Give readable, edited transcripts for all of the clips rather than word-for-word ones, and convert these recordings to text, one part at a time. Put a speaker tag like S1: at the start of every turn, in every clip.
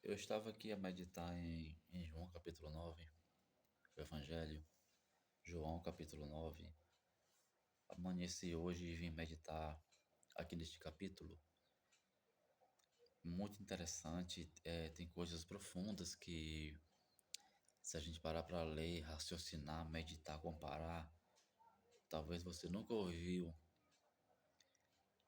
S1: Eu estava aqui a meditar em João capítulo 9, o Evangelho, João capítulo 9. Amanheci hoje e vim meditar aqui neste capítulo. Muito interessante, tem coisas profundas que, se a gente parar para ler, raciocinar, meditar, comparar, talvez você nunca ouviu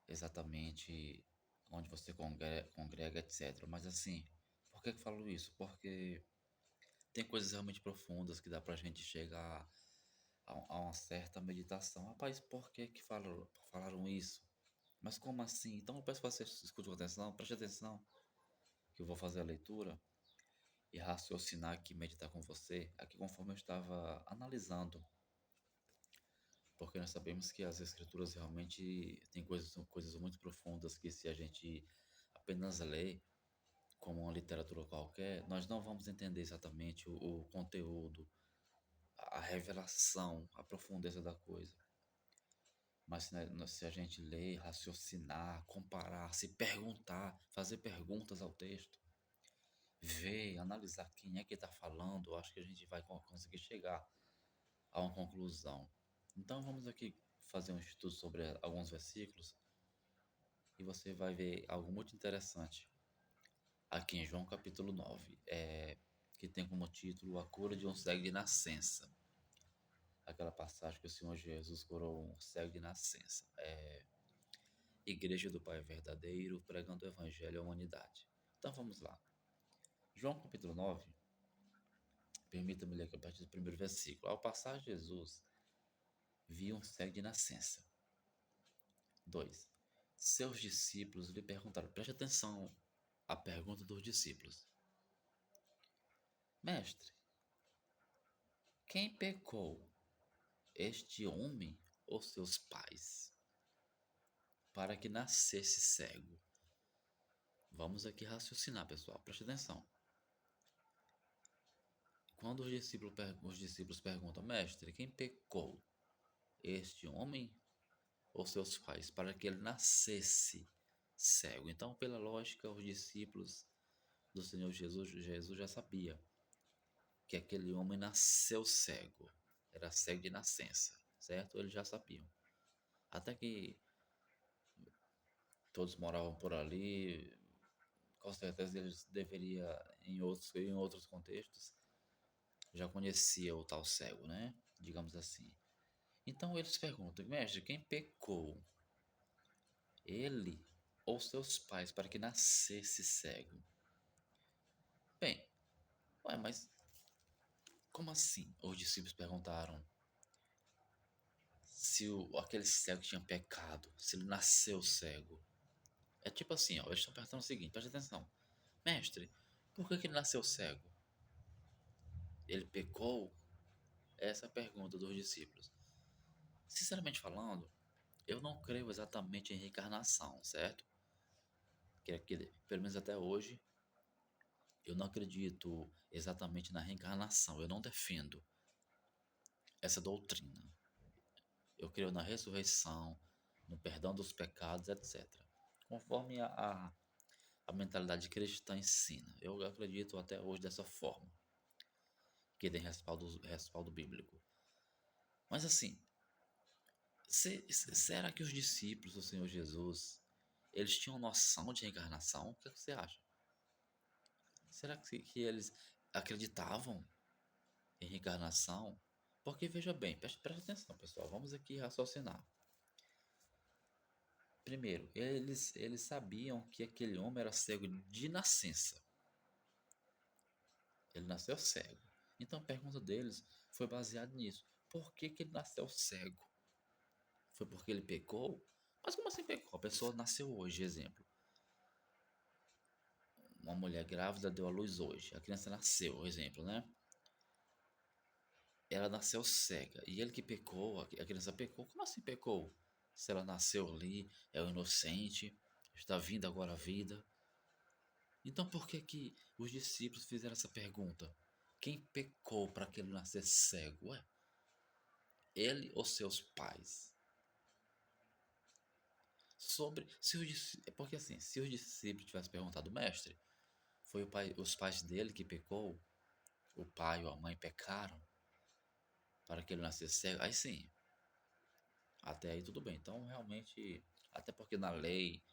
S1: exatamente onde você congrega, etc. Mas assim, por que eu falo isso? Porque tem coisas realmente profundas que dá pra gente chegar a uma certa meditação. Rapaz, por que que falaram isso? Mas como assim? Então eu peço que você escute com atenção, preste atenção, que eu vou fazer a leitura e raciocinar aqui, meditar com você, aqui conforme eu estava analisando, porque nós sabemos que as escrituras realmente têm coisas muito profundas que se a gente apenas lê como uma literatura qualquer, nós não vamos entender exatamente o conteúdo, a revelação, a profundeza da coisa. Mas né, se a gente ler, raciocinar, comparar, se perguntar, fazer perguntas ao texto, ver, analisar quem é que está falando, eu acho que a gente vai conseguir chegar a uma conclusão. Então vamos aqui fazer um estudo sobre alguns versículos e você vai ver algo muito interessante aqui em João capítulo 9, que tem como título A Cura de um Cego de Nascença. Aquela passagem que o Senhor Jesus curou um cego de nascença. Igreja do Pai Verdadeiro, pregando o Evangelho à humanidade. Então vamos lá. João capítulo 9, permita-me ler aqui a partir do primeiro versículo. Ao passar Jesus, viu um cego de nascença. 2. Seus discípulos lhe perguntaram, preste atenção à pergunta dos discípulos. Mestre, quem pecou, este homem ou seus pais, para que nascesse cego? Vamos aqui raciocinar, pessoal, preste atenção. Quando os discípulos perguntam, mestre, quem pecou, este homem ou seus pais, para que ele nascesse cego? Então, pela lógica, os discípulos do Senhor Jesus já sabia que aquele homem nasceu cego, era cego de nascença, certo? Eles já sabiam. Até que todos moravam por ali, com certeza eles deveriam, em outros contextos, já conhecia o tal cego, né? Digamos assim. Então eles perguntam, mestre, quem pecou? Ele ou seus pais para que nascesse cego? Bem, ué, mas como assim? Os discípulos perguntaram se aquele cego tinha pecado, se ele nasceu cego. É tipo assim, ó, eles estão perguntando o seguinte, preste atenção. Mestre, por que ele nasceu cego? Ele pecou? Essa é a pergunta dos discípulos. Sinceramente falando, eu não creio exatamente em reencarnação, certo? Pelo menos até hoje, eu não acredito exatamente na reencarnação, eu não defendo essa doutrina. Eu creio na ressurreição, no perdão dos pecados, etc. Conforme a mentalidade cristã ensina. Eu acredito até hoje dessa forma, que tem respaldo bíblico. Mas assim, será que os discípulos do Senhor Jesus, eles tinham noção de reencarnação? O que você acha? Será que eles acreditavam em reencarnação? Porque veja bem, preste atenção, pessoal, vamos aqui raciocinar. Primeiro, eles sabiam que aquele homem era cego de nascença. Ele nasceu cego. Então a pergunta deles foi baseada nisso. Por que ele nasceu cego? Foi porque ele pecou? Mas como assim pecou? A pessoa nasceu hoje, exemplo. Uma mulher grávida deu à luz hoje. A criança nasceu, exemplo, né? Ela nasceu cega. E ele que pecou, a criança pecou. Como assim pecou? Se ela nasceu ali, é o inocente, está vindo agora a vida. Então por que que os discípulos fizeram essa pergunta? Quem pecou para que ele nascesse cego? Ué, ele ou seus pais? Sobre se os porque assim, se os discípulos tivessem perguntado, mestre, Foi os pais dele que pecou, o pai ou a mãe pecaram para que ele nascesse cego. Aí sim, até aí tudo bem. Então, realmente, até porque na lei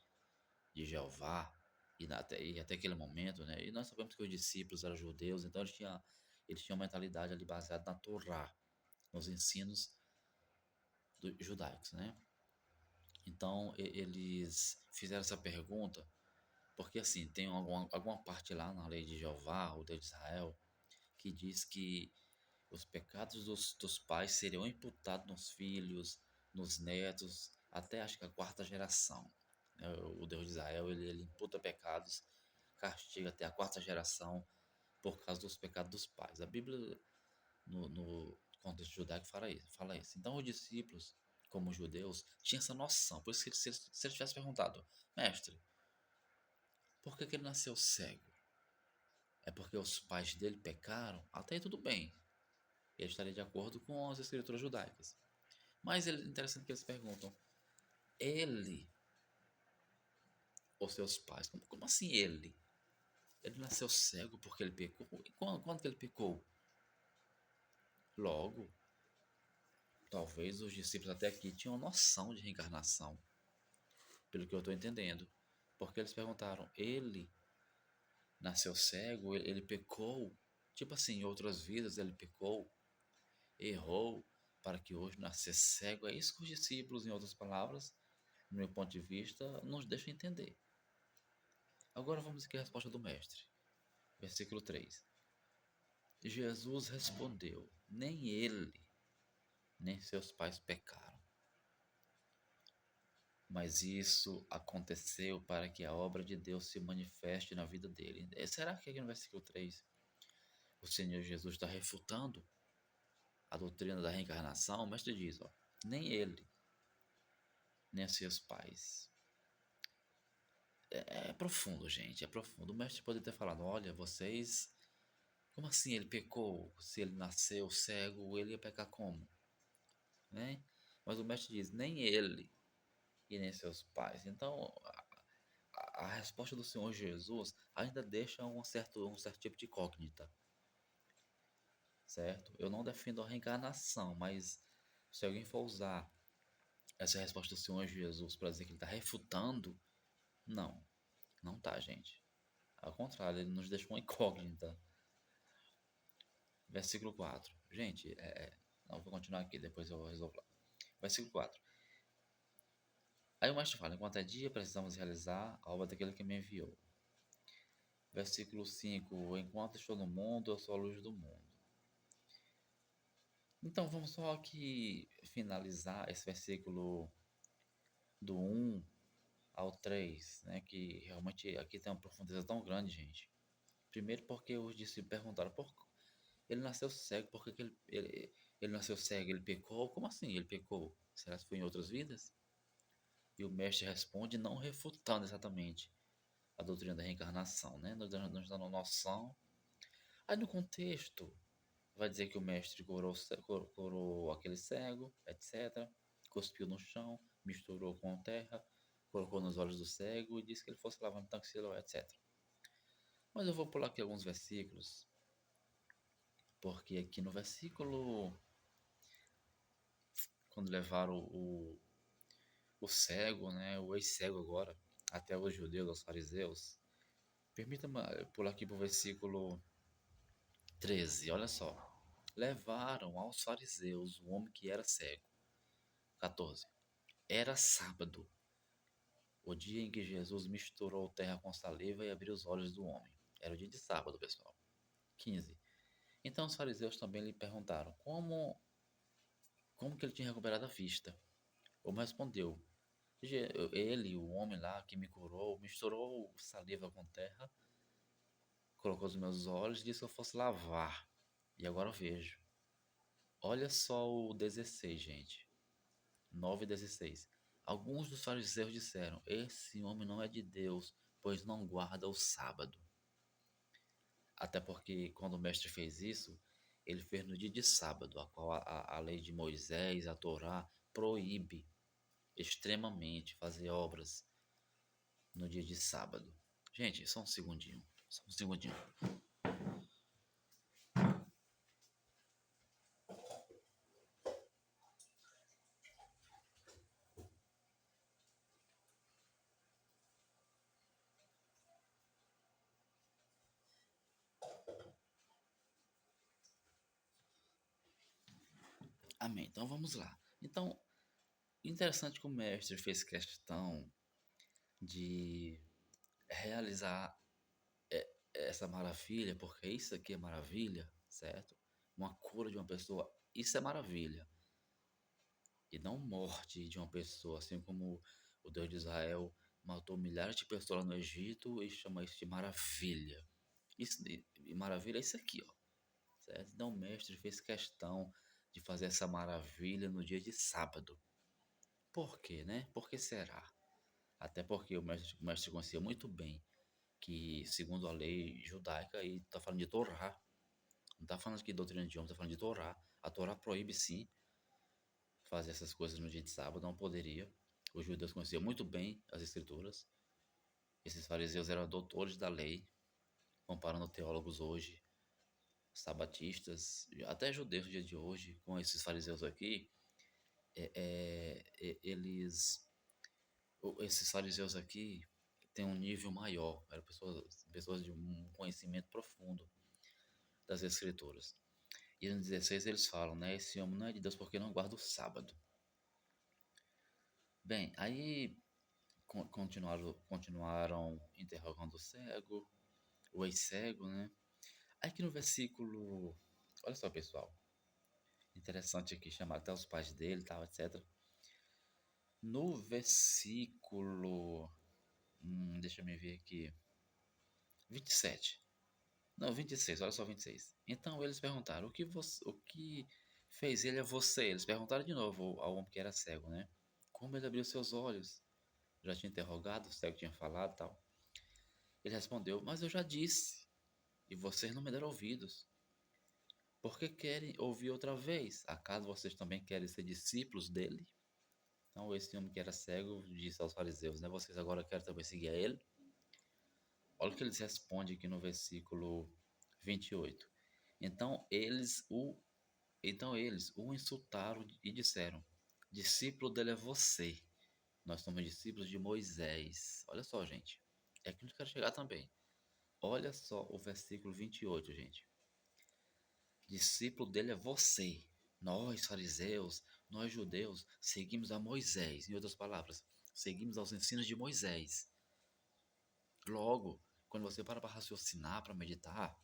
S1: de Jeová, e até aquele momento, né? E nós sabemos que os discípulos eram judeus, então eles tinham uma mentalidade ali baseada na Torá, nos ensinos judaicos, né? Então, eles fizeram essa pergunta, porque assim, tem alguma parte lá na lei de Jeová, o Deus de Israel, que diz que os pecados dos pais seriam imputados nos filhos, nos netos, até acho que a quarta geração. Né? O Deus de Israel, ele imputa pecados, castiga até a quarta geração por causa dos pecados dos pais. A Bíblia, no contexto judaico, fala isso. Então, os discípulos, como judeus, tinham essa noção. Por isso que se ele tivesse perguntado, mestre, por que ele nasceu cego? É porque os pais dele pecaram? Até aí tudo bem. Ele estaria de acordo com as escrituras judaicas. Mas é interessante que eles perguntam: ele ou seus pais? Como assim ele? Ele nasceu cego porque ele pecou? E quando que ele pecou? Logo, talvez os discípulos até aqui tinham noção de reencarnação, pelo que eu estou entendendo. Porque eles perguntaram: ele nasceu cego? Ele pecou? Tipo assim, em outras vidas ele pecou, errou, para que hoje nascesse cego. É isso que os discípulos, em outras palavras, no meu ponto de vista, nos deixam entender. Agora vamos aqui à resposta do mestre. Versículo 3. Jesus respondeu: nem ele, nem seus pais pecaram. Mas isso aconteceu para que a obra de Deus se manifeste na vida dele. Será que aqui no versículo 3 o Senhor Jesus está refutando a doutrina da reencarnação? O mestre diz: ó, nem ele, nem seus pais. É profundo, gente, é profundo. O mestre poderia ter falado: olha, vocês. Como assim ele pecou? Se ele nasceu cego, ele ia pecar como? Né? Mas o mestre diz: nem ele e nem seus pais. Então, a resposta do Senhor Jesus ainda deixa um certo tipo de incógnita, certo? Eu não defendo a reencarnação, mas se alguém for usar essa resposta do Senhor Jesus para dizer que ele está refutando, não, não tá, gente. Ao contrário, ele nos deixa uma incógnita. Versículo 4. Gente, não, vou continuar aqui, depois eu vou resolver. Versículo 4. Aí o mestre fala: enquanto é dia, precisamos realizar a obra daquele que me enviou. Versículo 5. Enquanto estou no mundo, eu sou a luz do mundo. Então vamos só aqui finalizar esse versículo do 1 ao 3, né? Que realmente aqui tem uma profundidade tão grande, gente. Primeiro porque os discípulos perguntaram: ele nasceu cego, por que ele nasceu cego? Ele pecou? Como assim ele pecou? Será que foi em outras vidas? E o mestre responde não refutando exatamente a doutrina da reencarnação, né? Nos dando noção. Aí no contexto, vai dizer que o mestre curou aquele cego, etc. Cuspiu no chão, misturou com terra, colocou nos olhos do cego e disse que ele fosse lavar no tanque Siloé, etc. Mas eu vou pular aqui alguns versículos, porque aqui no versículo, quando levaram o cego, né, o ex-cego agora, até os judeus, os fariseus, permita-me pular aqui para o versículo 13, olha só. Levaram aos fariseus o homem que era cego. 14. Era sábado, o dia em que Jesus misturou terra com saliva e abriu os olhos do homem. Era o dia de sábado, pessoal. 15. Então os fariseus também lhe perguntaram como que ele tinha recuperado a vista. O homem respondeu: ele, o homem lá que me curou, misturou saliva com terra, colocou os meus olhos e disse que eu fosse lavar. E agora eu vejo. Olha só o 16, gente. 9 e 16. Alguns dos fariseus disseram: esse homem não é de Deus, pois não guarda o sábado. Até porque quando o mestre fez isso, ele fez no dia de sábado, a qual a lei de Moisés, a Torá, proíbe extremamente fazer obras no dia de sábado. Gente, só um segundinho. Só um segundinho. Amém. Então vamos lá. Então, interessante que o mestre fez questão de realizar essa maravilha, porque isso aqui é maravilha, certo? Uma cura de uma pessoa, isso é maravilha. E não morte de uma pessoa, assim como o Deus de Israel matou milhares de pessoas lá no Egito e chama isso de maravilha. Isso, e maravilha é isso aqui, ó, certo? Então o mestre fez questão de fazer essa maravilha no dia de sábado. Por quê, né? Por que será? Até porque o mestre conhecia muito bem que, segundo a lei judaica, e está falando de Torá, não está falando aqui de doutrina de homem, está falando de Torá. A Torá proíbe sim fazer essas coisas no dia de sábado, não poderia. Os judeus conheciam muito bem as escrituras. Esses fariseus eram doutores da lei, comparando teólogos hoje, sabatistas, até judeus no dia de hoje, com esses fariseus aqui, esses fariseus aqui têm um nível maior, eram pessoas de um conhecimento profundo das escrituras. E no 16 eles falam, né, esse homem não é de Deus porque não guarda o sábado. Bem, aí continuaram interrogando o cego, o ex-cego, né? Aí que no versículo, olha só pessoal, interessante aqui, chamar até os pais dele e tal, etc. No versículo, deixa eu me ver aqui, 27, não, 26, olha só 26. Então eles perguntaram, o que fez ele a você? Eles perguntaram de novo ao homem que era cego, né? Como ele abriu seus olhos? Já tinha interrogado, o cego tinha falado e tal. Ele respondeu, mas eu já disse, e vocês não me deram ouvidos. Por que querem ouvir outra vez? Acaso vocês também querem ser discípulos dele? Então esse homem que era cego disse aos fariseus, né? Vocês agora querem também seguir a ele? Olha o que eles respondem aqui no versículo 28. Então eles o insultaram e disseram, discípulo dele é você. Nós somos discípulos de Moisés. Olha só, gente. É aqui que eu quero chegar também. Olha só o versículo 28, gente. Discípulo dele é você. Nós, fariseus, nós judeus, seguimos a Moisés. Em outras palavras, seguimos aos ensinos de Moisés. Logo, quando você para raciocinar, para meditar,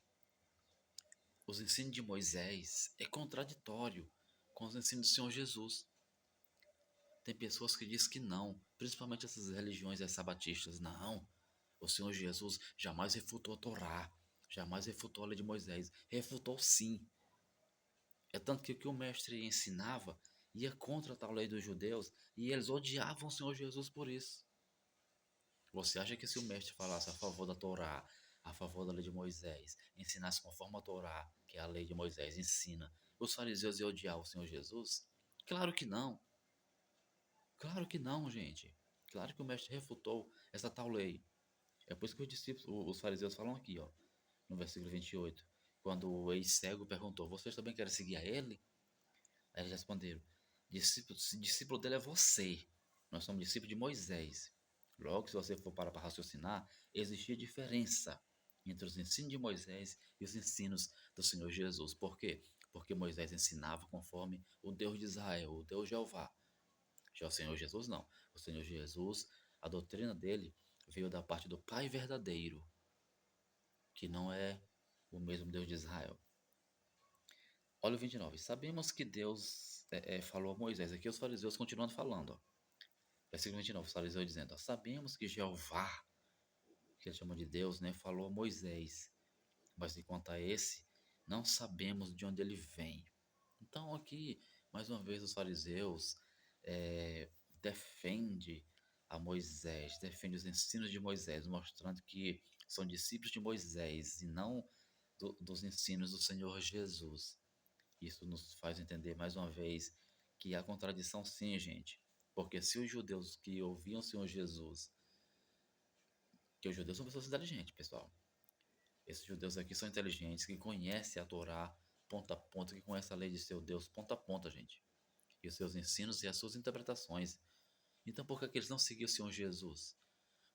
S1: os ensinos de Moisés é contraditório com os ensinos do Senhor Jesus. Tem pessoas que dizem que não, principalmente essas religiões sabatistas. Não, o Senhor Jesus jamais refutou a Torá, jamais refutou a lei de Moisés. Refutou sim. É tanto que o que o mestre ensinava ia contra a tal lei dos judeus e eles odiavam o Senhor Jesus por isso. Você acha que se o mestre falasse a favor da Torá, a favor da lei de Moisés, ensinasse conforme a Torá, que é a lei de Moisés ensina, os fariseus iam odiar o Senhor Jesus? Claro que não. Claro que não, gente. Claro que o mestre refutou essa tal lei. É por isso que os discípulos, os fariseus falam aqui, ó, no versículo 28, quando o ex-cego perguntou, vocês também querem seguir a ele? Aí eles responderam, discípulo dele é você. Nós somos discípulos de Moisés. Logo, se você for para raciocinar, existia diferença entre os ensinos de Moisés e os ensinos do Senhor Jesus. Por quê? Porque Moisés ensinava conforme o Deus de Israel, o Deus Jeová. Já o Senhor Jesus não. O Senhor Jesus, a doutrina dele veio da parte do Pai verdadeiro, que não é o mesmo Deus de Israel. Olha o 29. Sabemos que Deus falou a Moisés. Aqui os fariseus continuando falando. Ó. Versículo 29, os fariseus dizendo, ó, sabemos que Jeová, que eles chamam de Deus, né, falou a Moisés. Mas enquanto a esse, não sabemos de onde ele vem. Então aqui, mais uma vez, os fariseus defendem a Moisés, defendem os ensinos de Moisés, mostrando que são discípulos de Moisés e não dos ensinos do Senhor Jesus. Isso nos faz entender mais uma vez que há contradição sim, gente. Porque se os judeus que ouviam o Senhor Jesus, que os judeus são pessoas inteligentes, pessoal. Esses judeus aqui são inteligentes, que conhecem a Torá ponta a ponta, que conhecem a lei de seu Deus ponta a ponta, gente. E os seus ensinos e as suas interpretações. Então por que que eles não seguiam o Senhor Jesus?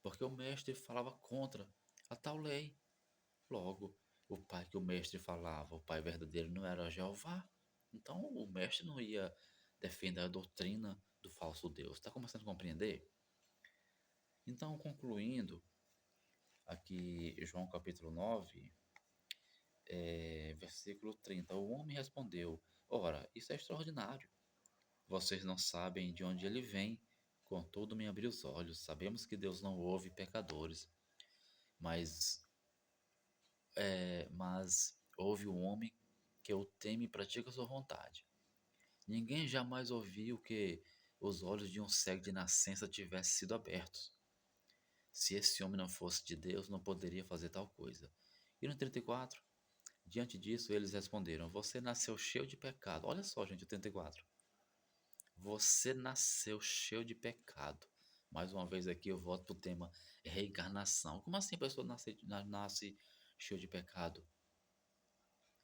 S1: Porque o mestre falava contra a tal lei. Logo, o pai que o mestre falava, o pai verdadeiro não era Jeová. Então o mestre não ia defender a doutrina do falso Deus. Está começando a compreender? Então, concluindo, aqui João capítulo 9, versículo 30, o homem respondeu: Ora, isso é extraordinário. Vocês não sabem de onde ele vem, contudo me abriu os olhos. Sabemos que Deus não ouve pecadores, mas, mas ouve o homem que o teme e pratica sua vontade. Ninguém jamais ouviu que os olhos de um cego de nascença tivessem sido abertos. Se esse homem não fosse de Deus, não poderia fazer tal coisa. E no 34, diante disso, eles responderam: Você nasceu cheio de pecado. Olha só, gente, o 34. Você nasceu cheio de pecado. Mais uma vez aqui eu volto para o tema reencarnação. Como assim a pessoa nasce cheio de pecado?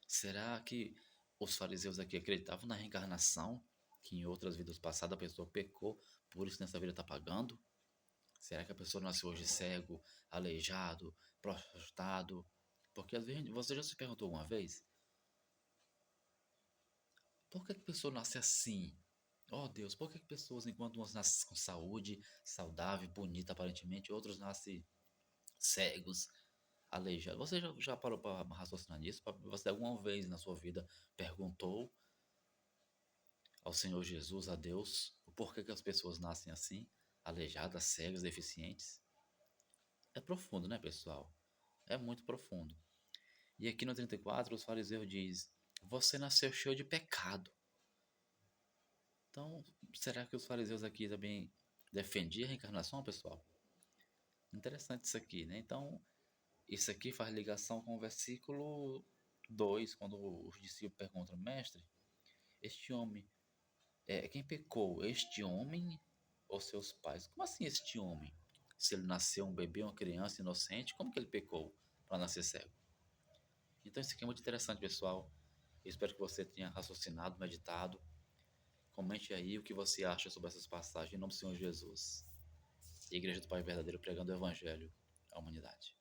S1: Será que os fariseus aqui acreditavam na reencarnação? Que em outras vidas passadas a pessoa pecou, por isso nessa vida está pagando? Será que a pessoa nasceu hoje cego, aleijado, prostrado? Porque às vezes você já se perguntou alguma vez, por que a pessoa nasce assim? Oh Deus, por que pessoas, enquanto umas nascem com saúde, saudável, bonita aparentemente, outros nascem cegos, aleijados? Você já parou para raciocinar nisso? Você alguma vez na sua vida perguntou ao Senhor Jesus, a Deus, o porquê que as pessoas nascem assim, aleijadas, cegas, deficientes? É profundo, né, pessoal? É muito profundo. E aqui no 34, os fariseus diz: Você nasceu cheio de pecado. Então, será que os fariseus aqui também defendiam a reencarnação, pessoal? Interessante isso aqui, né? Então, isso aqui faz ligação com o versículo 2, quando os discípulos perguntam: Mestre, este homem, quem pecou? Este homem ou seus pais? Como assim este homem? Se ele nasceu um bebê, uma criança inocente, como que ele pecou para nascer cego? Então, isso aqui é muito interessante, pessoal. Eu espero que você tenha raciocinado, meditado. Comente aí o que você acha sobre essas passagens em nome do Senhor Jesus. Igreja do Pai Verdadeiro pregando o Evangelho à humanidade.